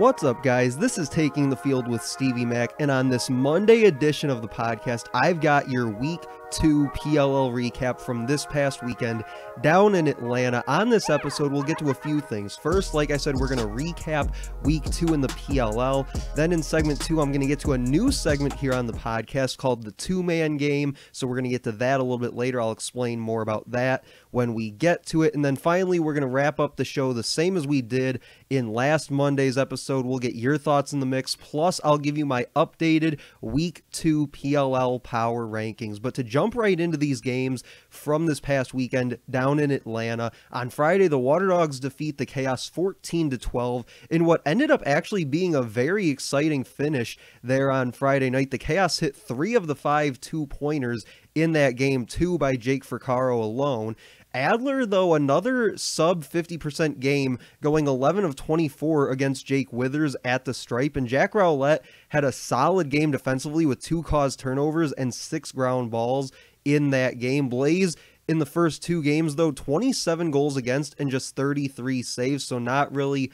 What's up, guys? This is Taking the Field with Stevie Mac, and on this Monday edition of the podcast, I've got your Week 2 PLL recap from this past weekend down in Atlanta. On this episode, we'll get to a few things. First, like I said, we're going to recap Week 2 in the PLL. Then in segment 2, I'm going to get to a new segment here on the podcast called the two-man game, so we're going to get to that a little bit later. I'll explain more about that when we get to it. And then finally, we're going to wrap up the show the same as we did in last Monday's episode. We'll get your thoughts in the mix, plus I'll give you my updated Week 2 PLL power rankings. But to jump right into these games from this past weekend down in Atlanta, on Friday, the Water Dogs defeat the Chaos 14-12 in what ended up actually being a very exciting finish there on Friday night. The Chaos hit 3 of the 5 two-pointers in that game, 2 by Jake Fricaro alone. Adler, though, another sub 50% game, going 11 of 24 against Jake Withers at the stripe, and Jack Rowlett had a solid game defensively with 2 caused turnovers and 6 ground balls in that game. Blaze, in the first 2 games, though, 27 goals against and just 33 saves, so not really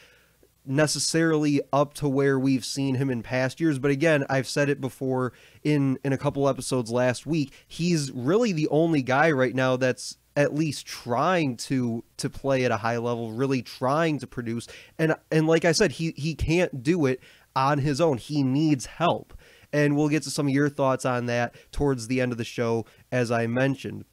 necessarily up to where we've seen him in past years. But again, I've said it before in a couple episodes last week, he's really the only guy right now that's at least trying to play at a high level, really trying to produce. And like I said, he can't do it on his own. He needs help. And we'll get to some of your thoughts on that towards the end of the show, as I mentioned.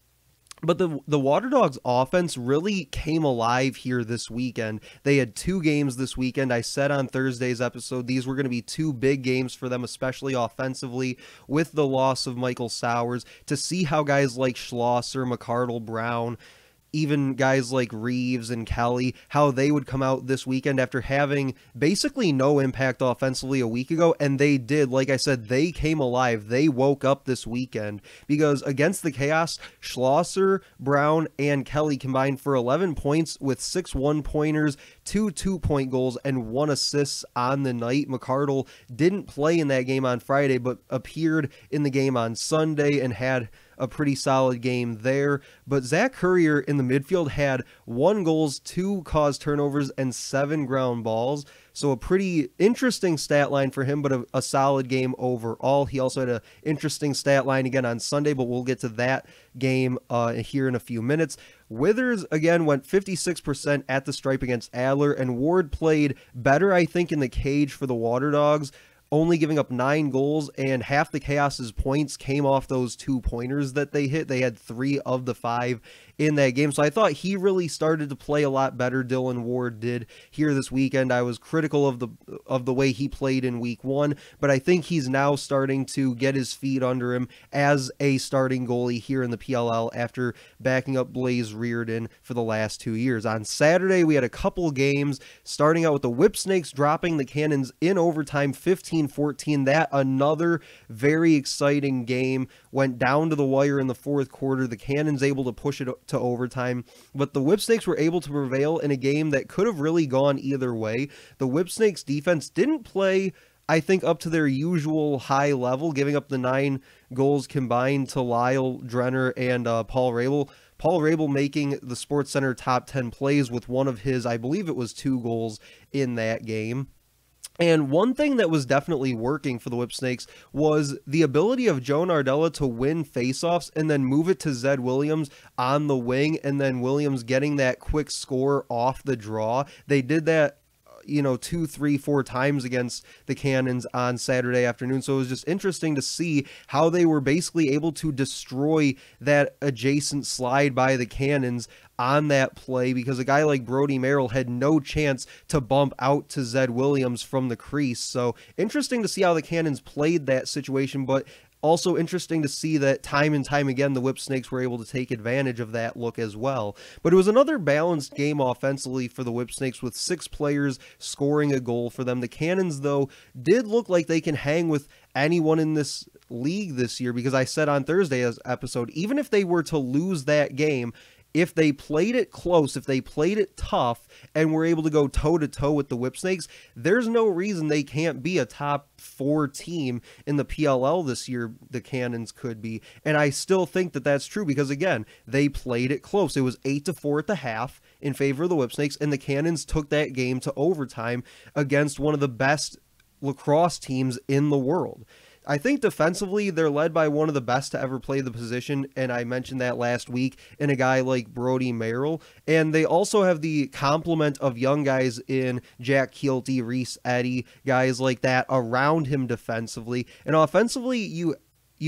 But the Water Dogs offense really came alive here this weekend. They had 2 games this weekend. I said on Thursday's episode, these were going to be 2 big games for them, especially offensively, with the loss of Michael Sowers, to see how guys like Schlosser, McCardle, Brown, even guys like Reeves and Kelly, how they would come out this weekend after having basically no impact offensively a week ago. And they did, like I said, they came alive. They woke up this weekend, because against the Chaos, Schlosser, Brown, and Kelly combined for 11 points with 6 one-pointers, 2 two-point goals, and 1 assist on the night. McCardle didn't play in that game on Friday, but appeared in the game on Sunday and had a pretty solid game there. But Zach Courier in the midfield had 1 goal, 2 caused turnovers, and 7 ground balls. So a pretty interesting stat line for him, but a solid game overall. He also had an interesting stat line again on Sunday, but we'll get to that game here in a few minutes. Withers, again, went 56% at the stripe against Adler, and Ward played better, I think, in the cage for the Water Dogs, only giving up 9 goals, and half the Chaos's points came off those 2-pointers that they hit. They had 3 of the 5 in that game. So I thought he really started to play a lot better. Dylan Ward did here this weekend. I was critical of the way he played in week 1, but I think he's now starting to get his feet under him as a starting goalie here in the PLL after backing up Blaze Reardon for the last 2 years. On Saturday, we had a couple games, starting out with the Whipsnakes dropping the Cannons in overtime 15-14. That another very exciting game, went down to the wire in the 4th quarter. The Cannons able to push it to overtime, but the Whipsnakes were able to prevail in a game that could have really gone either way. The Whipsnakes defense didn't play, I think, up to their usual high level, giving up the 9 goals combined to Lyle Drenner and Paul Rabel. Paul Rabel making the SportsCenter top 10 plays with one of his, I believe it was 2 goals in that game. And one thing that was definitely working for the Whipsnakes was the ability of Joe Nardella to win faceoffs and then move it to Zed Williams on the wing, and then Williams getting that quick score off the draw. They did that 2, 3, 4 times against the Cannons on Saturday afternoon. So it was just interesting to see how they were basically able to destroy that adjacent slide by the Cannons on that play, because a guy like Brody Merrill had no chance to bump out to Zed Williams from the crease. So interesting to see how the Cannons played that situation, but also interesting to see that time and time again, the Whipsnakes were able to take advantage of that look as well. But it was another balanced game offensively for the Whipsnakes, with 6 players scoring a goal for them. The Cannons, though, did look like they can hang with anyone in this league this year, because I said on Thursday's episode, even if they were to lose that game, if they played it close, if they played it tough, and were able to go toe-to-toe with the Whipsnakes, there's no reason they can't be a top 4 team in the PLL this year. The Cannons could be, and I still think that that's true because, again, they played it close. It was 8-4 at the half in favor of the Whipsnakes, and the Cannons took that game to overtime against one of the best lacrosse teams in the world. I think defensively, they're led by one of the best to ever play the position, and I mentioned that last week, in a guy like Brody Merrill. And they also have the complement of young guys in Jack Keelty, Reese Eddy, guys like that around him defensively. And offensively, you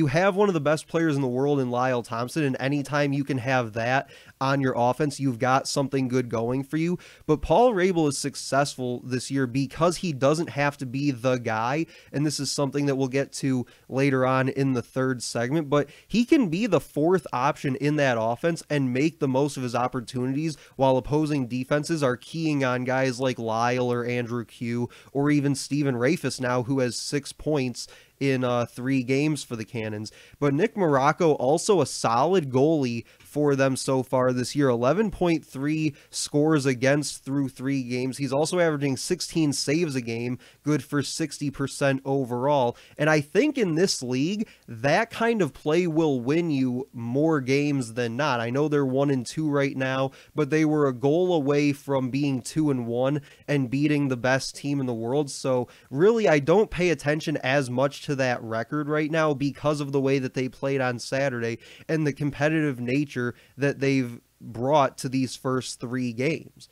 have one of the best players in the world in Lyle Thompson, and anytime you can have that on your offense, you've got something good going for you. But Paul Rabel is successful this year because he doesn't have to be the guy, and this is something that we'll get to later on in the third segment, but he can be the fourth option in that offense and make the most of his opportunities while opposing defenses are keying on guys like Lyle or Andrew Q or even Steven Rafis now, who has 6 points in 3 games for the Cannons. But Nick Morocco, also a solid goalie for them so far this year. 11.3 scores against through 3 games. He's also averaging 16 saves a game, good for 60% overall. And I think in this league, that kind of play will win you more games than not. I know they're 1-2 right now, but they were a goal away from being 2-1 and beating the best team in the world. So really, I don't pay attention as much to that record right now because of the way that they played on Saturday and the competitive nature that they've brought to these first 3 games.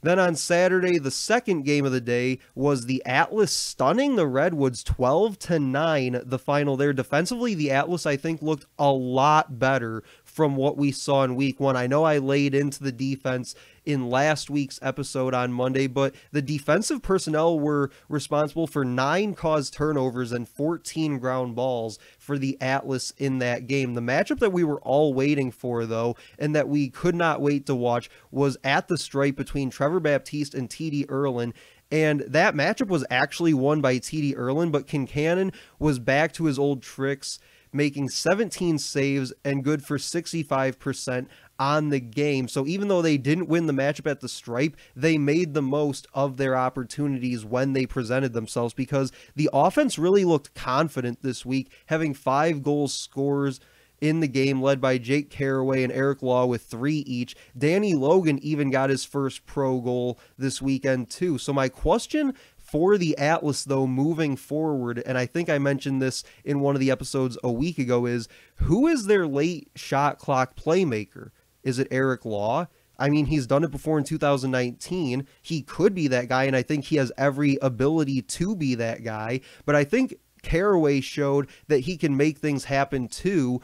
Then on Saturday, the second game of the day was the Atlas stunning the Redwoods 12-9, the final there. Defensively, the Atlas, I think, looked a lot better from what we saw in week 1. I know I laid into the defense in last week's episode on Monday, but the defensive personnel were responsible for 9 caused turnovers and 14 ground balls for the Atlas in that game. The matchup that we were all waiting for, though, and that we could not wait to watch, was at the stripe between Trevor Baptiste and TD Erlin. And that matchup was actually won by TD Erlin, but Kincannon was back to his old tricks, making 17 saves and good for 65% on the game. So even though they didn't win the matchup at the stripe, they made the most of their opportunities when they presented themselves, because the offense really looked confident this week, having 5 goal scorers in the game, led by Jake Carraway and Eric Law with 3 each. Danny Logan even got his first pro goal this weekend too. So my question for the Atlas, though, moving forward, and I think I mentioned this in one of the episodes a week ago, is who is their late shot clock playmaker? Is it Eric Law? I mean, he's done it before in 2019. He could be that guy, and I think he has every ability to be that guy. But I think Carraway showed that he can make things happen too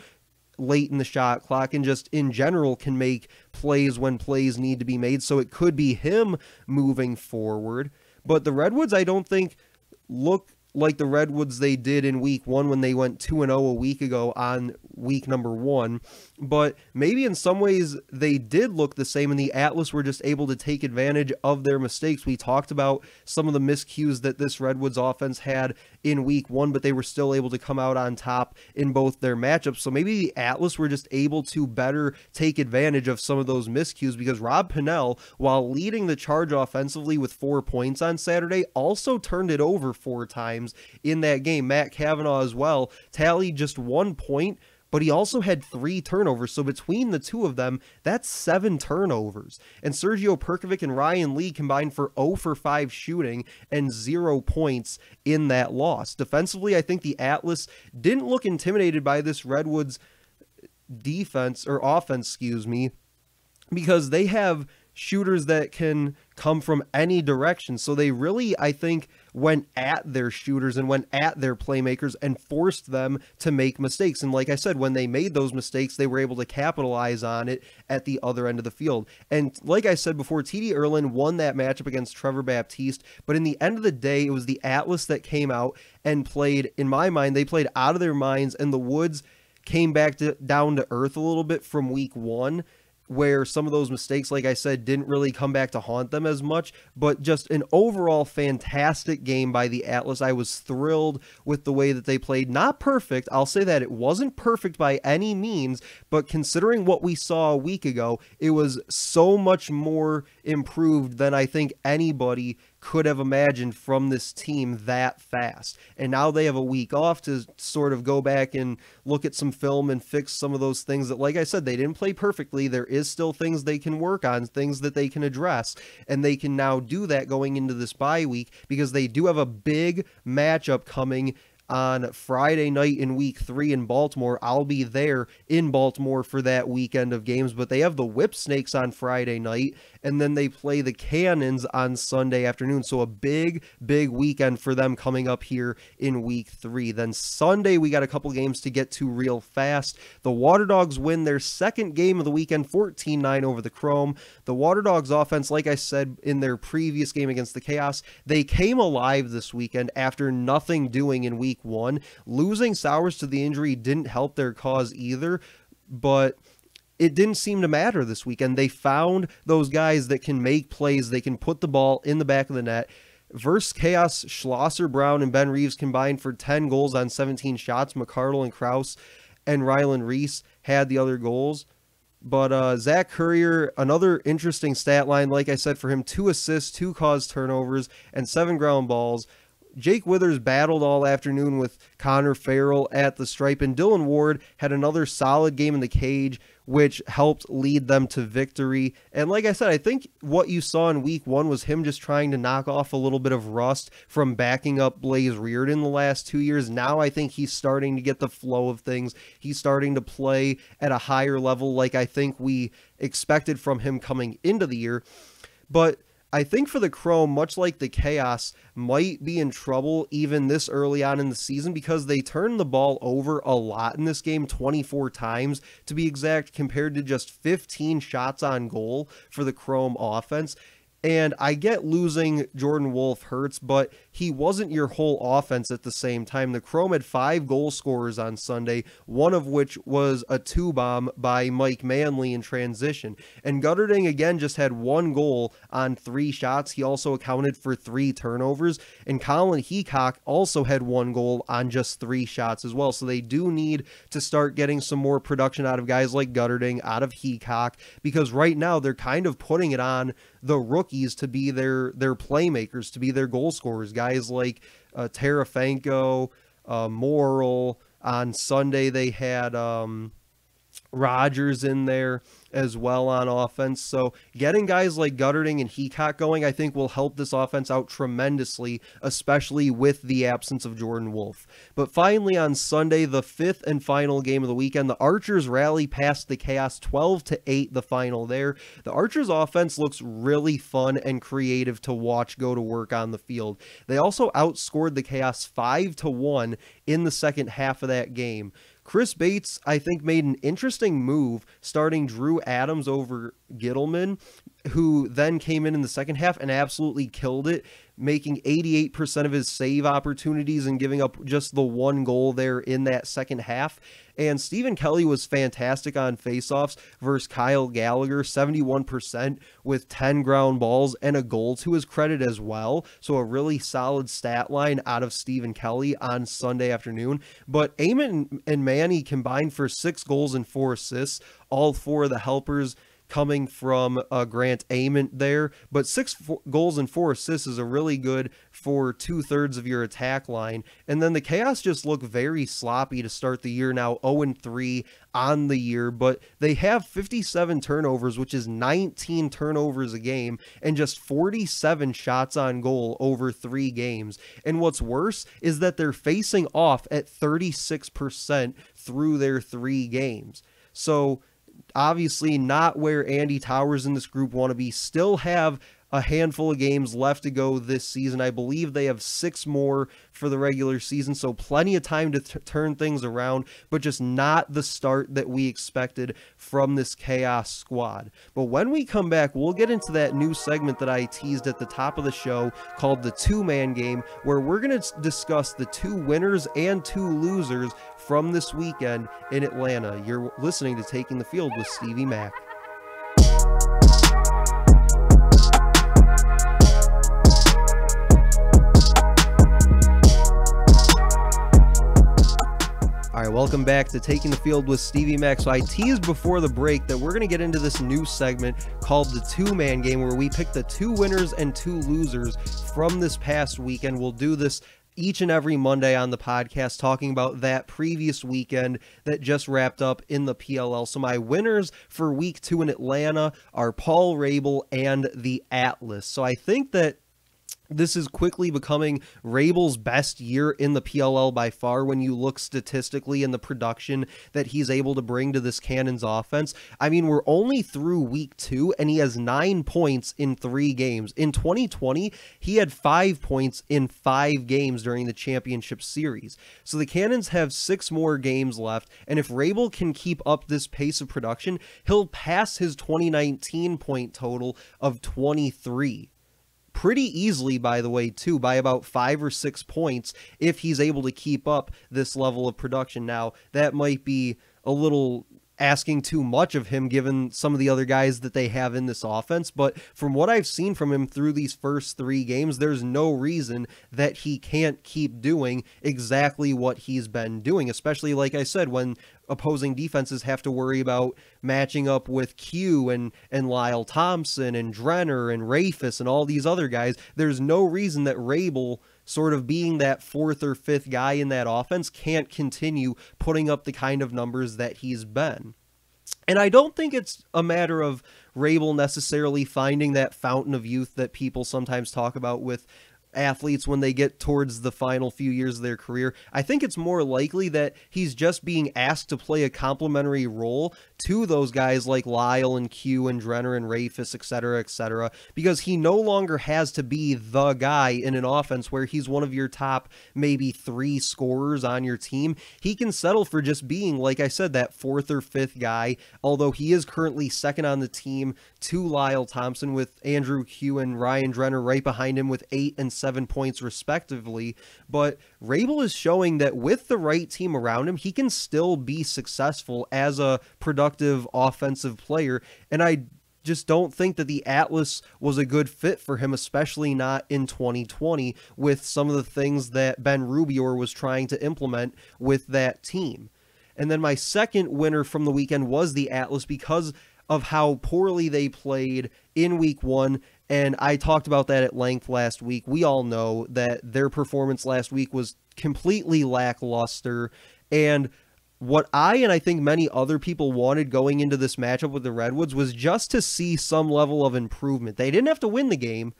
late in the shot clock, and just in general can make plays when plays need to be made. So it could be him moving forward. But the Redwoods, I don't think, look like the Redwoods they did in week 1 when they went 2-0 a week ago on week number 1. But maybe in some ways they did look the same, and the Atlas were just able to take advantage of their mistakes. We talked about some of the miscues that this Redwoods offense had in week 1, but they were still able to come out on top in both their matchups. So maybe the Atlas were just able to better take advantage of some of those miscues, because Rob Pennell, while leading the charge offensively with 4 points on Saturday, also turned it over 4 times in that game. Matt Kavanaugh as well tallied just 1 point, but he also had 3 turnovers. So between the two of them, that's 7 turnovers. And Sergio Perkovic and Ryan Lee combined for 0 for 5 shooting and 0 points in that loss. Defensively, I think the Atlas didn't look intimidated by this Redwoods defense, or offense, because they have shooters that can come from any direction. So they really, I think, went at their shooters and went at their playmakers and forced them to make mistakes. And like I said, when they made those mistakes, they were able to capitalize on it at the other end of the field. And like I said before, TD Erlin won that matchup against Trevor Baptiste, but in the end of the day, it was the Atlas that came out and played, in my mind, they played out of their minds, and the Woods came back down to earth a little bit from week 1. where some of those mistakes, like I said, didn't really come back to haunt them as much, but just an overall fantastic game by the Atlas. I was thrilled with the way that they played. Not perfect, I'll say that it wasn't perfect by any means, but considering what we saw a week ago, it was so much more improved than I think anybody could have imagined from this team that fast. And now they have a week off to sort of go back and look at some film and fix some of those things that, like I said, they didn't play perfectly. There is still things they can work on, things that they can address, and they can now do that going into this bye week because they do have a big matchup coming on Friday night in week 3 in Baltimore. I'll be there in Baltimore for that weekend of games, but they have the Whip Snakes on Friday night, and then they play the Cannons on Sunday afternoon. So a big weekend for them coming up here in week 3. Then Sunday, we got a couple games to get to real fast. The Water Dogs win their second game of the weekend, 14-9 over the Chrome. The Water Dogs offense, like I said in their previous game against the Chaos, they came alive this weekend after nothing doing in week 1. Losing Sowers to the injury didn't help their cause either, but it didn't seem to matter this weekend. They found those guys that can make plays. They can put the ball in the back of the net. Versus Chaos, Schlosser, Brown, and Ben Reeves combined for 10 goals on 17 shots. McCardle and Krause and Rylan Reese had the other goals. But Zach Currier, another interesting stat line, like I said, for him, 2 assists, 2 caused turnovers, and 7 ground balls. Jake Withers battled all afternoon with Connor Farrell at the stripe, and Dylan Ward had another solid game in the cage, which helped lead them to victory. And like I said, I think what you saw in week 1 was him just trying to knock off a little bit of rust from backing up Blaze Reardon the last 2 years. Now I think he's starting to get the flow of things. He's starting to play at a higher level like I think we expected from him coming into the year. But I think for the Chrome, much like the Chaos, might be in trouble even this early on in the season because they turned the ball over a lot in this game, 24 times to be exact, compared to just 15 shots on goal for the Chrome offense. And I get losing Jordan Wolf hurts, but he wasn't your whole offense at the same time. The Chrome had 5 goal scorers on Sunday, one of which was a 2-bomb by Mike Manley in transition. And Gutterding, again, just had 1 goal on 3 shots. He also accounted for 3 turnovers. And Colin Heacock also had 1 goal on just 3 shots as well. So they do need to start getting some more production out of guys like Gutterding, out of Heacock, because right now they're kind of putting it on the rookies to be their playmakers, to be their goal scorers. Guys like Tarafanko, Morrill. On Sunday they had Rogers in there as well on offense. So getting guys like Gutterding and Heacock going, I think, will help this offense out tremendously, especially with the absence of Jordan Wolf. But finally on Sunday, the 5th and final game of the weekend, the Archers rally past the Chaos 12-8, the final there. The Archers offense looks really fun and creative to watch go to work on the field. They also outscored the Chaos 5-1 in the second half of that game. Chris Bates, I think, made an interesting move starting Drew Adams over Gittleman, who then came in the second half and absolutely killed it, making 88% of his save opportunities and giving up just the 1 goal there in that second half. And Stephen Kelly was fantastic on faceoffs versus Kyle Gallagher, 71% with 10 ground balls and a goal to his credit as well. So a really solid stat line out of Stephen Kelly on Sunday afternoon. But Eamon and Manny combined for 6 goals and 4 assists, all 4 of the helpers coming from Grant Ament there, but 6 goals and 4 assists is a really good for 2/3 of your attack line. And then the Chaos just look very sloppy to start the year, now 0-3 on the year, but they have 57 turnovers, which is 19 turnovers a game, and just 47 shots on goal over 3 games. And what's worse is that they're facing off at 36% through their 3 games. So obviously not where Andy Towers and this group want to be. Still have a handful of games left to go this season. I believe they have 6 more for the regular season, so plenty of time to turn things around, but just not the start that we expected from this Chaos squad. But when we come back, we'll get into that new segment that I teased at the top of the show called the 2-man game, where we're going to discuss the 2 winners and 2 losers from this weekend in Atlanta. You're listening to Taking the Field with Stevie Mack. Alright, welcome back to Taking the Field with Stevie Mac. So I teased before the break that we're going to get into this new segment called the two-man game, where we pick the two winners and two losers from this past weekend. We'll do this each and every Monday on the podcast, talking about that previous weekend that just wrapped up in the PLL. So my winners for week 2 in Atlanta are Paul Rabel and the Atlas. So I think that this is quickly becoming Rabel's best year in the PLL by far when you look statistically in the production that he's able to bring to this Cannons offense. I mean, we're only through week 2 and he has 9 points in 3 games. In 2020, he had 5 points in 5 games during the championship series. So the Cannons have 6 more games left, and if Rabel can keep up this pace of production, he'll pass his 2019 point total of 23. Pretty easily, by the way, too, by about 5 or 6 points if he's able to keep up this level of production. Now, that might be a little asking too much of him given some of the other guys that they have in this offense, but from what I've seen from him through these first 3 games, there's no reason that he can't keep doing exactly what he's been doing, especially, like I said, when opposing defenses have to worry about matching up with Q and Lyle Thompson and Drenner and Rafis and all these other guys. There's no reason that Rabel, sort of being that 4th or 5th guy in that offense, can't continue putting up the kind of numbers that he's been. And I don't think it's a matter of Rabel necessarily finding that fountain of youth that people sometimes talk about with athletes when they get towards the final few years of their career. I think it's more likely that he's just being asked to play a complementary role to those guys like Lyle and Q and Drenner and Rafis, etc., because he no longer has to be the guy in an offense where he's one of your top maybe 3 scorers on your team. He can settle for just being, like I said, that 4th or 5th guy, although he is currently second on the team to Lyle Thompson, with Andrew Q and Ryan Drenner right behind him with 8 and 7 points respectively. But Rabel is showing that with the right team around him, he can still be successful as a productive offensive player, and I just don't think that the Atlas was a good fit for him, especially not in 2020 with some of the things that Ben Rubior was trying to implement with that team. And then my second winner from the weekend was the Atlas because of how poorly they played in week 1. And I talked about that at length last week. We all know that their performance last week was completely lackluster. And what I think many other people wanted going into this matchup with the Redwoods was just to see some level of improvement. They didn't have to win the game.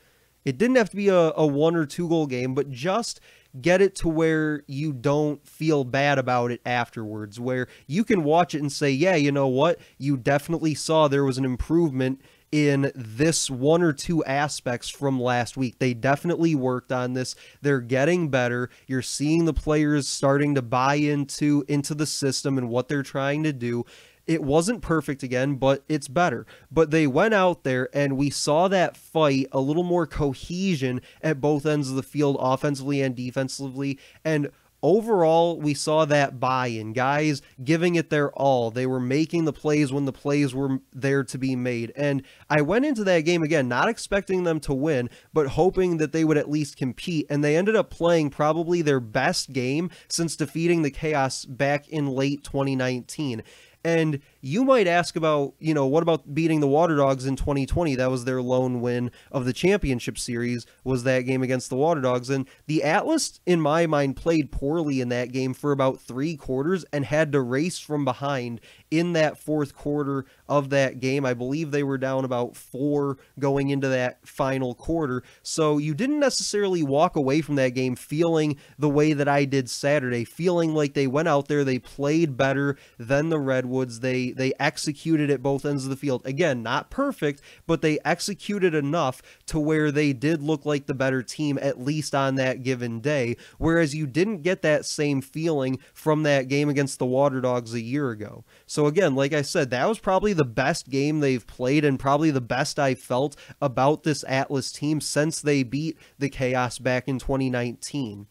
It didn't have to be a 1 or 2 goal game, but just get it to where you don't feel bad about it afterwards, where you can watch it and say, yeah, you know what? You definitely saw there was an improvement in this 1 or 2 aspects from last week. They definitely worked on this. They're getting better. You're seeing the players starting to buy into the system and what they're trying to do. It wasn't perfect again, but it's better. But they went out there and we saw that fight, a little more cohesion at both ends of the field, offensively and defensively. And overall, we saw that buy-in, guys giving it their all. They were making the plays when the plays were there to be made. And I went into that game, again, not expecting them to win, but hoping that they would at least compete. And they ended up playing probably their best game since defeating the Chaos back in late 2019. And you might ask about, what about beating the Water Dogs in 2020? That was their lone win of the championship series, was that game against the Water Dogs. And the Atlas, in my mind, played poorly in that game for about 3 quarters and had to race from behind in that 4th quarter of that game. I believe they were down about 4 going into that final quarter. So you didn't necessarily walk away from that game feeling the way that I did Saturday, feeling like they went out there, they played better than the Redwoods. They executed at both ends of the field. Again, not perfect, but they executed enough to where they did look like the better team, at least on that given day, whereas you didn't get that same feeling from that game against the Water Dogs a year ago. So again, like I said, that was probably the best game they've played and probably the best I felt about this Atlas team since they beat the Chaos back in 2019.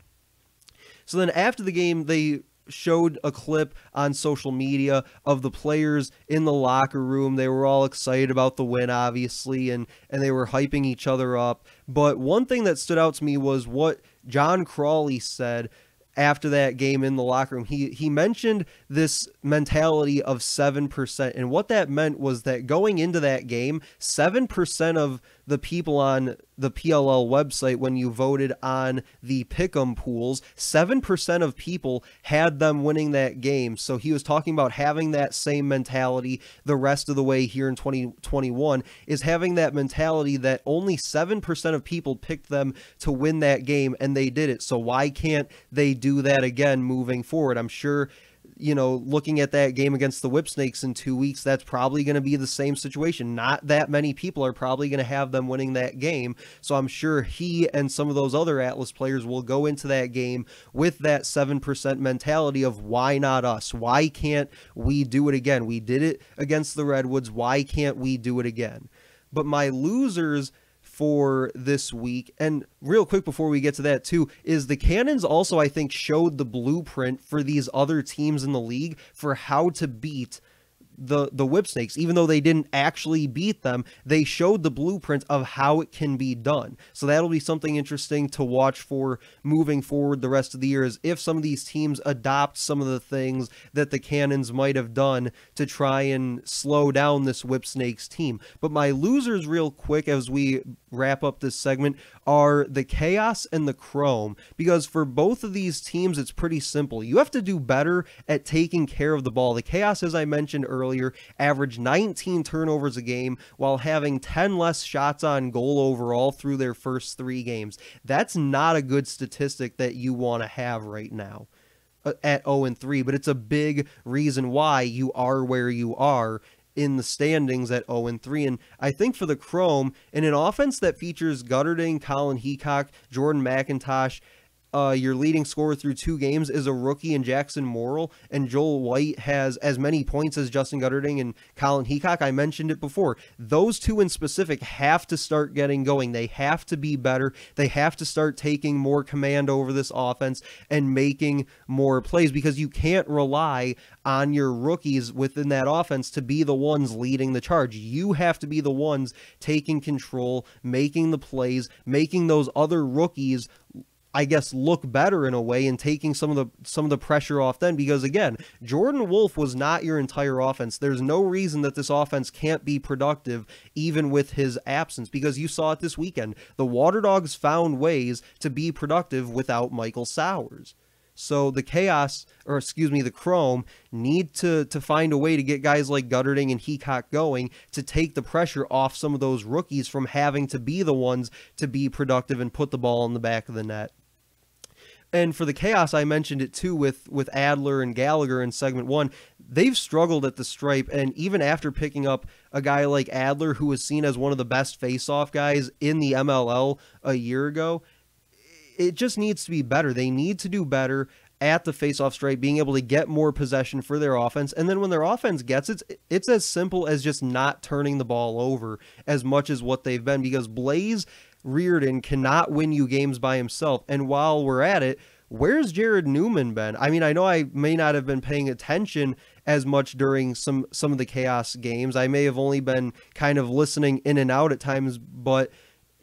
So then after the game, they showed a clip on social media of the players in the locker room. They were all excited about the win, obviously, and they were hyping each other up. But one thing that stood out to me was what John Crawley said after that game in the locker room, he mentioned this mentality of 7%. And what that meant was that going into that game, 7% of the people on the PLL website, when you voted on the pick'em pools, 7% of people had them winning that game. So he was talking about having that same mentality the rest of the way here in 2021, is having that mentality that only 7% of people picked them to win that game, and they did it. So why can't they do that again moving forward? I'm sure, looking at that game against the Whipsnakes in 2 weeks, that's probably going to be the same situation. Not that many people are probably going to have them winning that game. So I'm sure he and some of those other Atlas players will go into that game with that 7% mentality of why not us? Why can't we do it again? We did it against the Redwoods. Why can't we do it again? But my losers for this week, and real quick before we get to that too, is the Cannons also, I think, showed the blueprint for these other teams in the league for how to beat the Whipsnakes. Even though they didn't actually beat them, they showed the blueprint of how it can be done. So that'll be something interesting to watch for moving forward the rest of the year, is if some of these teams adopt some of the things that the Cannons might have done to try and slow down this Whipsnakes team. But my losers, real quick, as we wrap up this segment, are the Chaos and the Chrome, because for both of these teams, it's pretty simple. You have to do better at taking care of the ball. The Chaos, as I mentioned earlier, averaged 19 turnovers a game while having 10 less shots on goal overall through their first 3 games. That's not a good statistic that you want to have right now at 0-3, but it's a big reason why you are where you are in the standings at 0-3. And I think for the Chrome, in an offense that features Gutterding, Colin Heacock, Jordan McIntosh, your leading scorer through 2 games is a rookie in Jackson Morrill, and Joel White has as many points as Justin Gutterding and Colin Heacock. I mentioned it before. Those 2 in specific have to start getting going. They have to be better. They have to start taking more command over this offense and making more plays, because you can't rely on your rookies within that offense to be the ones leading the charge. You have to be the ones taking control, making the plays, making those other rookies, I guess, look better in a way, and taking some of the pressure off them. Because again, Jordan Wolf was not your entire offense. There's no reason that this offense can't be productive even with his absence, because you saw it this weekend. The Water Dogs found ways to be productive without Michael Sowers. So the the Chrome need to find a way to get guys like Gutterding and Heacock going to take the pressure off some of those rookies from having to be the ones to be productive and put the ball in the back of the net. And for the Chaos, I mentioned it too with Adler and Gallagher in segment 1. They've struggled at the stripe, and even after picking up a guy like Adler, who was seen as one of the best face-off guys in the MLL a year ago, it just needs to be better. They need to do better at the face-off stripe, being able to get more possession for their offense. And then when their offense gets it, it's as simple as just not turning the ball over as much as what they've been, because Blaze Reardon cannot win you games by himself. And while we're at it, where's Jared Newman been? I mean, I know I may not have been paying attention as much during some of the Chaos games. I may have only been kind of listening in and out at times, but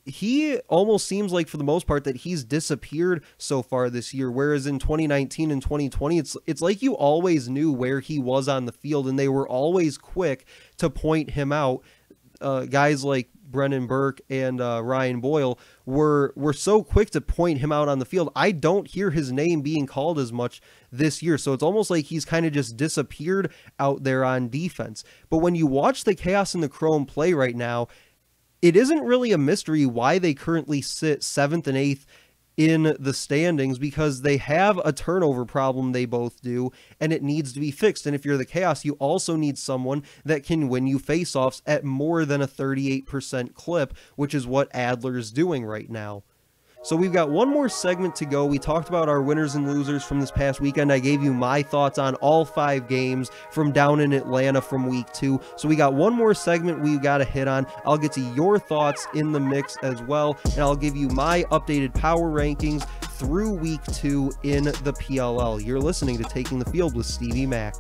he almost seems like, for the most part, that he's disappeared so far this year, whereas in 2019 and 2020, it's like you always knew where he was on the field, and they were always quick to point him out. Guys like Brennan Burke and Ryan Boyle were so quick to point him out on the field. I don't hear his name being called as much this year, so it's almost like he's kind of just disappeared out there on defense. But when you watch the Chaos and the Chrome play right now, it isn't really a mystery why they currently sit 7th and 8th in the standings, because they have a turnover problem, they both do, and it needs to be fixed. And if you're the Chaos, you also need someone that can win you faceoffs at more than a 38% clip, which is what Adler's doing right now. So we've got one more segment to go. We talked about our winners and losers from this past weekend. I gave you my thoughts on all 5 games from down in Atlanta from week 2. So we got one more segment we got to hit on. I'll get to your thoughts in the mix as well, and I'll give you my updated power rankings through week 2 in the PLL. You're listening to Taking the Field with Stevie Mack.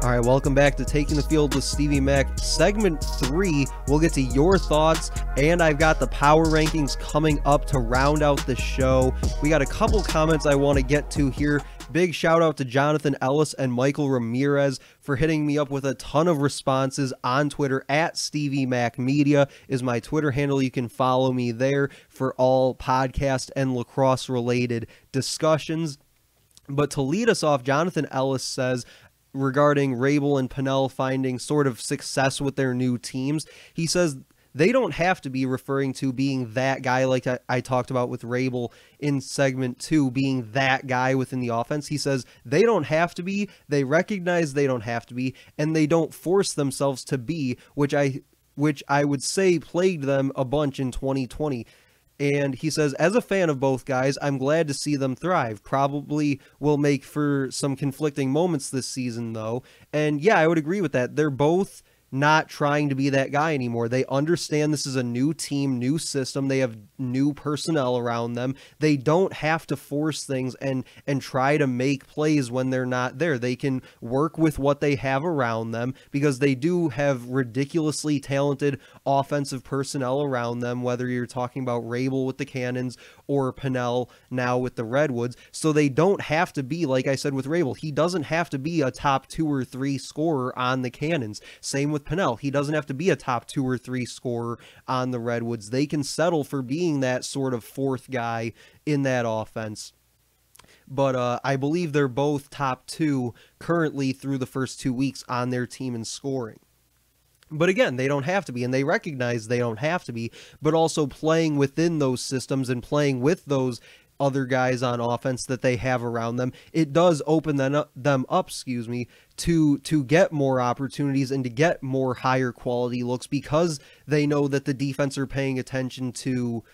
All right, welcome back to Taking the Field with Stevie Mac. Segment 3, we'll get to your thoughts, and I've got the power rankings coming up to round out the show. We got a couple comments I want to get to here. Big shout out to Jonathan Ellis and Michael Ramirez for hitting me up with a ton of responses on Twitter. At Stevie Mac Media is my Twitter handle. You can follow me there for all podcast and lacrosse related discussions. But to lead us off, Jonathan Ellis says, regarding Rabel and Pennell finding sort of success with their new teams, he says they don't have to be, referring to being that guy like I talked about with Rabel in segment 2, being that guy within the offense. He says they don't have to be, they recognize they don't have to be, and they don't force themselves to be, which I would say plagued them a bunch in 2020. And he says, as a fan of both guys, I'm glad to see them thrive. Probably will make for some conflicting moments this season, though. And yeah, I would agree with that. They're both not trying to be that guy anymore. They understand this is a new team, new system. They have new personnel around them. They don't have to force things and try to make plays when they're not there. They can work with what they have around them because they do have ridiculously talented offensive personnel around them, whether you're talking about Rabel with the Cannons or Pennell now with the Redwoods. So they don't have to be, like I said with Rabel, he doesn't have to be a top 2 or 3 scorer on the Cannons. Same with Pennell. He doesn't have to be a top 2 or 3 scorer on the Redwoods. They can settle for being that sort of fourth guy in that offense. But I believe they're both top 2 currently through the first 2 weeks on their team in scoring. But again, they don't have to be, and they recognize they don't have to be, but also playing within those systems and playing with those other guys on offense that they have around them, it does open them up, to get more opportunities and to get more higher quality looks, because they know that the defense are paying attention to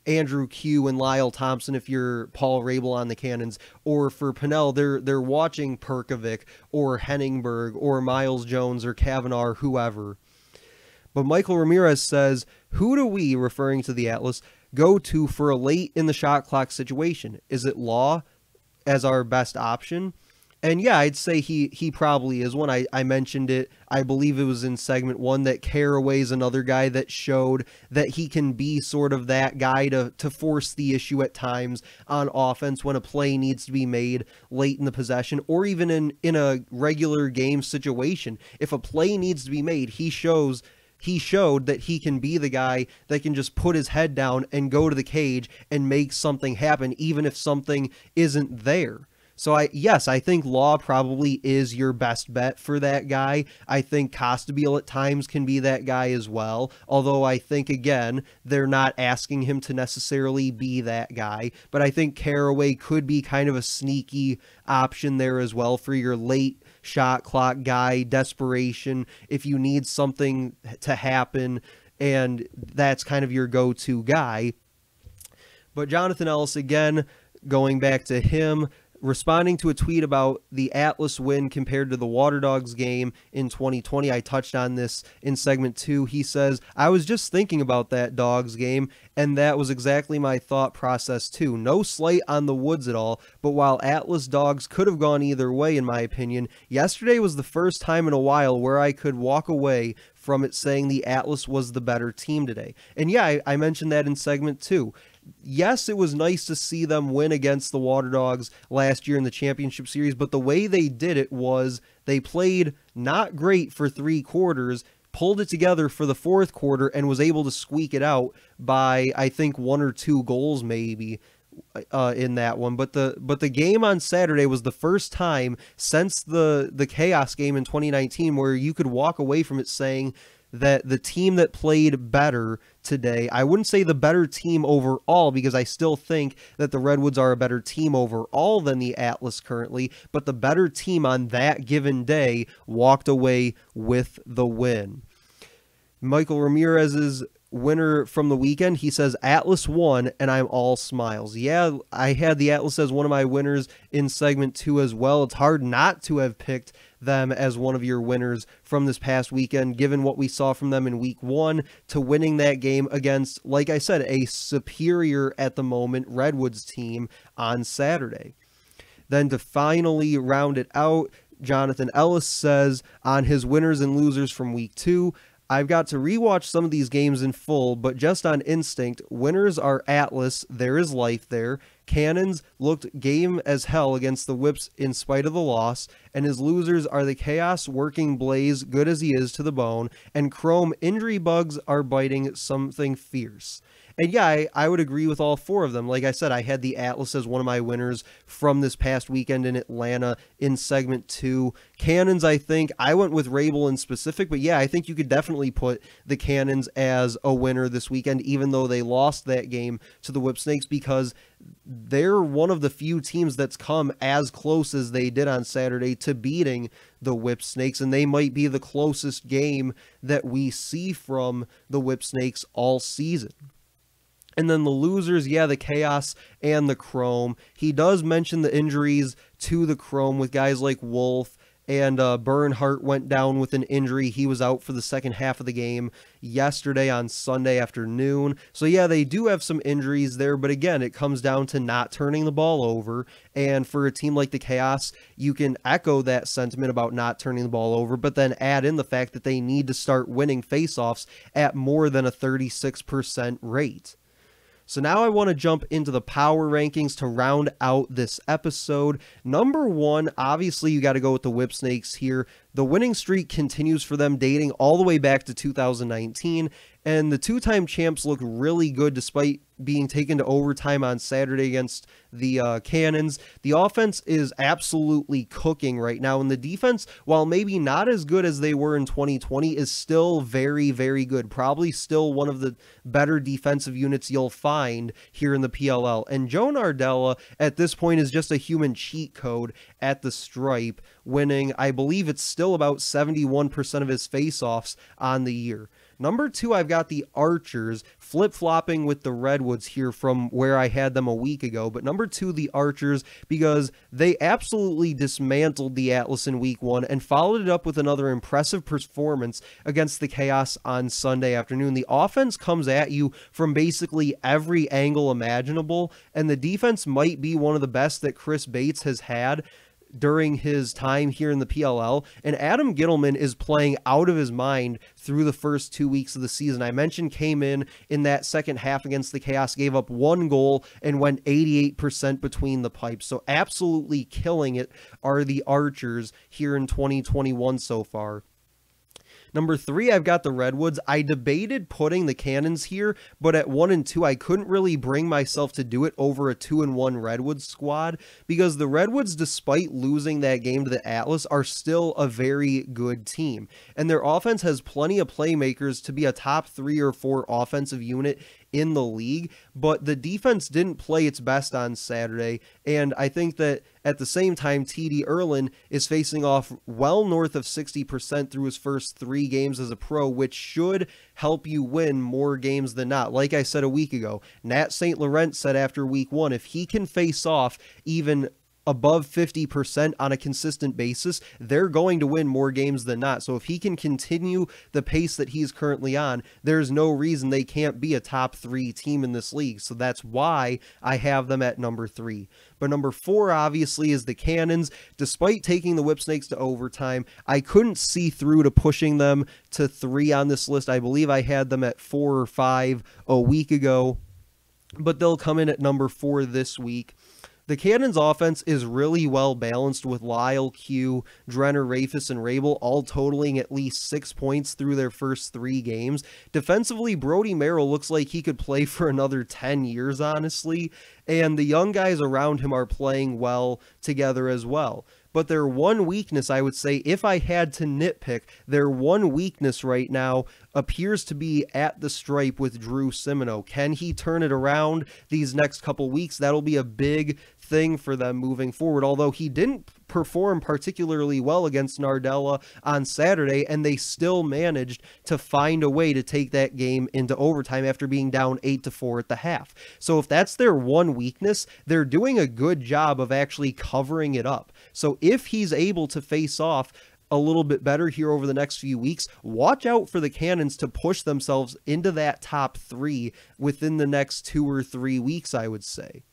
Andrew Q and Lyle Thompson if you're Paul Rabel on the Cannons, or for Pennell, they're watching Perkovic or Henningberg or Miles Jones or Kavanaugh or whoever. But Michael Ramirez says, who do we, referring to the Atlas, go to for a late in the shot clock situation? Is it Law as our best option? And yeah, I'd say he probably is one. I mentioned it, I believe it was in segment 1, that Caraway's another guy that showed that he can be sort of that guy to force the issue at times on offense when a play needs to be made late in the possession, or even in a regular game situation. If a play needs to be made, he showed that he can be the guy that can just put his head down and go to the cage and make something happen, even if something isn't there. So I think Law probably is your best bet for that guy. I think Costabile at times can be that guy as well, although I think, again, they're not asking him to necessarily be that guy. But I think Caraway could be kind of a sneaky option there as well for your late shot clock guy, desperation, if you need something to happen, and that's kind of your go-to guy. But Jonathan Ellis, again, going back to him, responding to a tweet about the Atlas win compared to the Water Dogs game in 2020. I touched on this in segment 2. He says, I was just thinking about that Dogs game, and that was exactly my thought process too. No slight on the Woods at all, but while Atlas Dogs could have gone either way in my opinion, yesterday was the first time in a while where I could walk away from it saying the Atlas was the better team today. And yeah, I mentioned that in segment 2. Yes, it was nice to see them win against the Water Dogs last year in the championship series, but the way they did it was they played not great for 3 quarters, pulled it together for the 4th quarter, and was able to squeak it out by, I think, 1 or 2 goals maybe in that one. But the game on Saturday was the first time since the Chaos game in 2019 where you could walk away from it saying that the team that played better today, I wouldn't say the better team overall, because I still think that the Redwoods are a better team overall than the Atlas currently, but the better team on that given day walked away with the win. Michael Ramirez's winner from the weekend, he says, Atlas won, and I'm all smiles. Yeah, I had the Atlas as one of my winners in segment 2 as well. It's hard not to have picked them as one of your winners from this past weekend, given what we saw from them in week 1 to winning that game against, like I said, a superior at the moment Redwoods team on Saturday. Then to finally round it out, Jonathan Ellis says on his winners and losers from week 2, I've got to rewatch some of these games in full, but just on instinct, winners are Atlas, there is life there. Cannons looked game as hell against the Whips in spite of the loss, and his losers are the Chaos working Blaze, good as he is to the bone, and Chrome injury bugs are biting something fierce. And yeah, I would agree with all 4 of them. Like I said, I had the Atlas as one of my winners from this past weekend in Atlanta in segment 2. Cannons, I think, I went with Rabel in specific, but yeah, I think you could definitely put the Cannons as a winner this weekend, even though they lost that game to the Whip Snakes, because they're one of the few teams that's come as close as they did on Saturday to beating the Whip Snakes, and they might be the closest game that we see from the Whip Snakes all season. And then the losers, yeah, the Chaos and the Chrome. He does mention the injuries to the Chrome with guys like Wolf, and Bernhardt went down with an injury. He was out for the second half of the game yesterday on Sunday afternoon. So yeah, they do have some injuries there, but again, it comes down to not turning the ball over. And for a team like the Chaos, you can echo that sentiment about not turning the ball over, but then add in the fact that they need to start winning faceoffs at more than a 36% rate. So now I want to jump into the power rankings to round out this episode. Number 1, obviously you got to go with the Whip Snakes here. The winning streak continues for them, dating all the way back to 2019, and the 2-time champs look really good despite being taken to overtime on Saturday against the Cannons. The offense is absolutely cooking right now, and the defense, while maybe not as good as they were in 2020, is still very, very good. Probably still one of the better defensive units you'll find here in the PLL. And Joe Nardella, at this point, is just a human cheat code at the stripe, winning, I believe it's still about 71% of his faceoffs on the year. Number 2, I've got the Archers, flip-flopping with the Redwoods here from where I had them a week ago. But number 2, the Archers, because they absolutely dismantled the Atlas in week 1 and followed it up with another impressive performance against the Chaos on Sunday afternoon. The offense comes at you from basically every angle imaginable, and the defense might be one of the best that Chris Bates has had during his time here in the PLL, and Adam Gittleman is playing out of his mind through the first 2 weeks of the season. I mentioned came in that second half against the Chaos, gave up 1 goal, and went 88% between the pipes. So absolutely killing it are the Archers here in 2021 so far. Number 3, I've got the Redwoods. I debated putting the Cannons here, but at 1 and 2, I couldn't really bring myself to do it over a 2-1 Redwoods squad, because the Redwoods, despite losing that game to the Atlas, are still a very good team. And their offense has plenty of playmakers to be a top 3 or 4 offensive unit in the league, but the defense didn't play its best on Saturday, and I think that at the same time, TD Erlin is facing off well north of 60% through his first 3 games as a pro, which should help you win more games than not. Like I said a week ago, Nat St. Laurent said after week 1, if he can face off even above 50% on a consistent basis, they're going to win more games than not. So if he can continue the pace that he's currently on, there's no reason they can't be a top 3 team in this league. So that's why I have them at number 3. But number 4, obviously, is the Cannons. Despite taking the Whip Snakes to overtime, I couldn't see through to pushing them to 3 on this list. I believe I had them at 4 or 5 a week ago, but they'll come in at number 4 this week. The Cannons offense is really well balanced, with Lyle, Q, Drenner, Rafus, and Rabel all totaling at least 6 points through their first 3 games. Defensively, Brody Merrill looks like he could play for another 10 years, honestly, and the young guys around him are playing well together as well. But their one weakness, I would say, if I had to nitpick, their one weakness right now appears to be at the stripe with Drew Simino. Can he turn it around these next couple weeks? That'll be a big thing for them moving forward, although he didn't perform particularly well against Nardella on Saturday, and they still managed to find a way to take that game into overtime after being down 8-4 at the half. So if that's their one weakness, they're doing a good job of actually covering it up. So if he's able to face off a little bit better here over the next few weeks, watch out for the Cannons to push themselves into that top 3 within the next 2 or 3 weeks, I would say.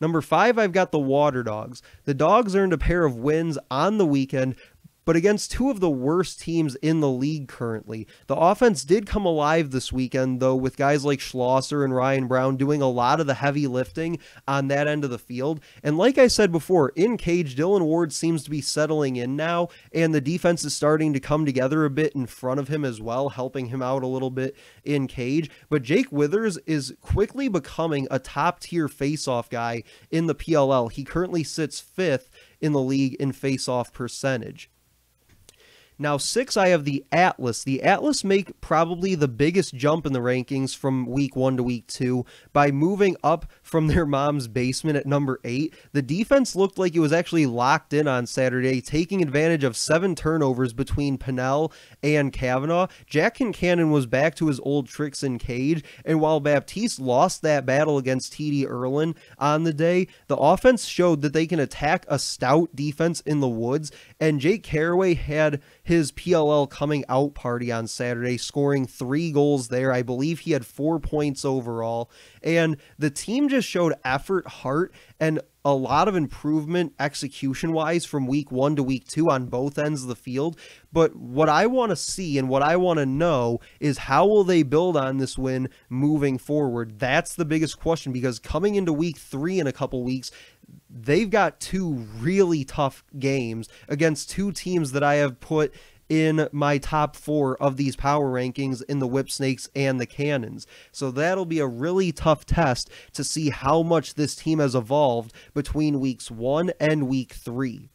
Number 5, I've got the Water Dogs. The Dogs earned a pair of wins on the weekend, but against two of the worst teams in the league currently. The offense did come alive this weekend, though, with guys like Schlosser and Ryan Brown doing a lot of the heavy lifting on that end of the field. And like I said before, in cage, Dylan Ward seems to be settling in now, and the defense is starting to come together a bit in front of him as well, helping him out a little bit in cage. But Jake Withers is quickly becoming a top-tier face-off guy in the PLL. He currently sits 5th in the league in face-off percentage. Now, 6, I have the Atlas. The Atlas make probably the biggest jump in the rankings from week 1 to week 2 by moving up from their mom's basement at number 8. The defense looked like it was actually locked in on Saturday, taking advantage of 7 turnovers between Pennell and Kavanaugh. Jack Kincannon was back to his old tricks in cage, and while Baptiste lost that battle against T.D. Erlin on the day, the offense showed that they can attack a stout defense in the woods, and Jake Carraway had his PLL coming out party on Saturday, scoring 3 goals there. I believe he had 4 points overall, and the team just showed effort, heart, and a lot of improvement execution-wise from week 1 to week 2 on both ends of the field. But what I want to see and what I want to know is how will they build on this win moving forward? That's the biggest question, because coming into week 3 in a couple weeks, they've got 2 really tough games against 2 teams that I have put in my top 4 of these power rankings in the Whip Snakes and the Cannons. So that'll be a really tough test to see how much this team has evolved between weeks 1 and week 3.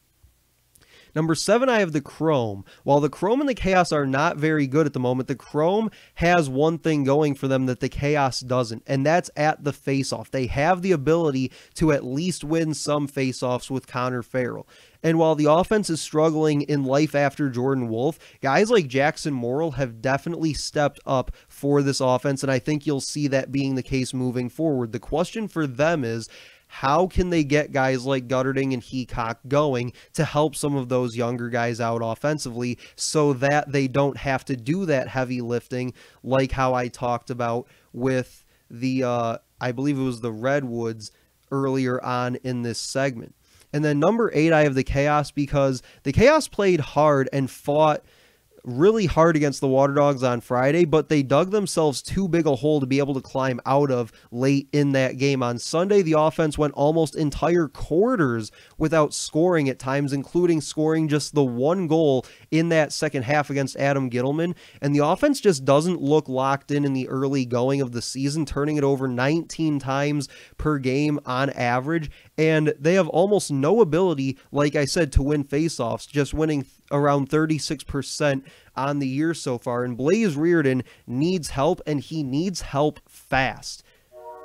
Number 7, I have the Chrome. While the Chrome and the Chaos are not very good at the moment, the Chrome has one thing going for them that the Chaos doesn't, and that's at the face-off. They have the ability to at least win some face-offs with Connor Farrell. And while the offense is struggling in life after Jordan Wolf, guys like Jackson Morrill have definitely stepped up for this offense, and I think you'll see that being the case moving forward. The question for them is, how can they get guys like Gutterding and Heacock going to help some of those younger guys out offensively so that they don't have to do that heavy lifting like how I talked about with the, I believe it was the Redwoods earlier on in this segment. And then number 8, I have the Chaos, because the Chaos played hard and fought really hard against the Water Dogs on Friday, but they dug themselves too big a hole to be able to climb out of late in that game. On Sunday, the offense went almost entire quarters without scoring at times, including scoring just the 1 goal in that second half against Adam Gittleman, and the offense just doesn't look locked in the early going of the season, turning it over 19 times per game on average, and they have almost no ability, like I said, to win faceoffs, just winning around 36% on the year so far. And Blaze Reardon needs help, and he needs help fast.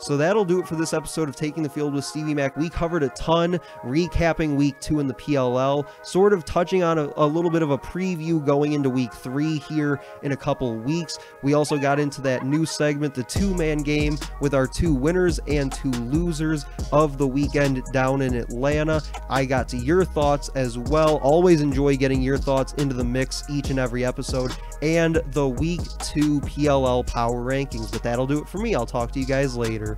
So that'll do it for this episode of Taking the Field with Stevie Mac. We covered a ton, recapping week 2 in the PLL, sort of touching on a little bit of a preview going into week 3 here in a couple weeks. We also got into that new segment, the 2-man game, with our 2 winners and 2 losers of the weekend down in Atlanta. I got to your thoughts as well. Always enjoy getting your thoughts into the mix each and every episode, and the week 2 PLL power rankings. But that'll do it for me. I'll talk to you guys later.